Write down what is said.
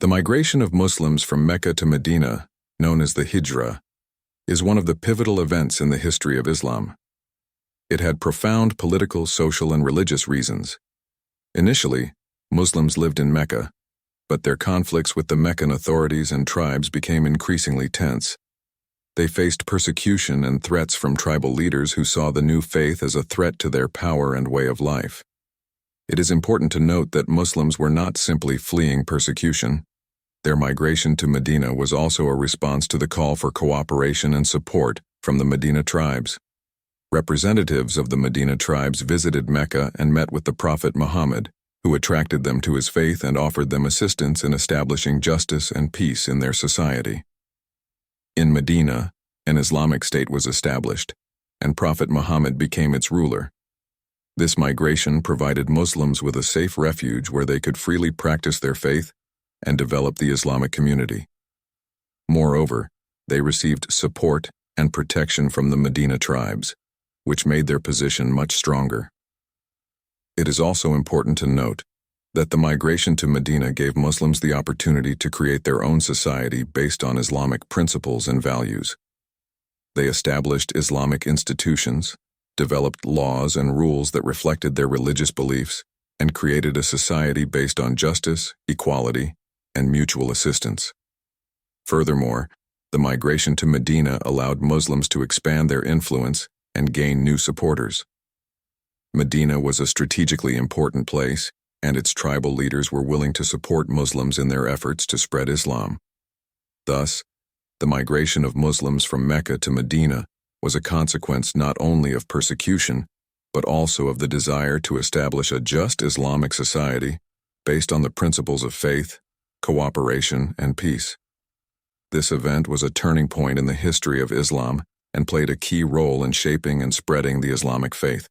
The migration of Muslims from Mecca to Medina, known as the Hijra, is one of the pivotal events in the history of Islam. It had profound political, social, and religious reasons. Initially, Muslims lived in Mecca, but their conflicts with the Meccan authorities and tribes became increasingly tense. They faced persecution and threats from tribal leaders who saw the new faith as a threat to their power and way of life. It is important to note that Muslims were not simply fleeing persecution. Their migration to Medina was also a response to the call for cooperation and support from the Medina tribes. Representatives of the Medina tribes visited Mecca and met with the Prophet Muhammad, who attracted them to his faith and offered them assistance in establishing justice and peace in their society. In Medina, an Islamic state was established, and Prophet Muhammad became its ruler. This migration provided Muslims with a safe refuge where they could freely practice their faith and develop the Islamic community. Moreover, they received support and protection from the Medina tribes, which made their position much stronger. It is also important to note that the migration to Medina gave Muslims the opportunity to create their own society based on Islamic principles and values. They established Islamic institutions, developed laws and rules that reflected their religious beliefs, and created a society based on justice, equality, and mutual assistance. Furthermore, the migration to Medina allowed Muslims to expand their influence and gain new supporters. Medina was a strategically important place, and its tribal leaders were willing to support Muslims in their efforts to spread Islam. Thus, the migration of Muslims from Mecca to Medina was a consequence not only of persecution, but also of the desire to establish a just Islamic society based on the principles of faith, cooperation, and peace. This event was a turning point in the history of Islam and played a key role in shaping and spreading the Islamic faith.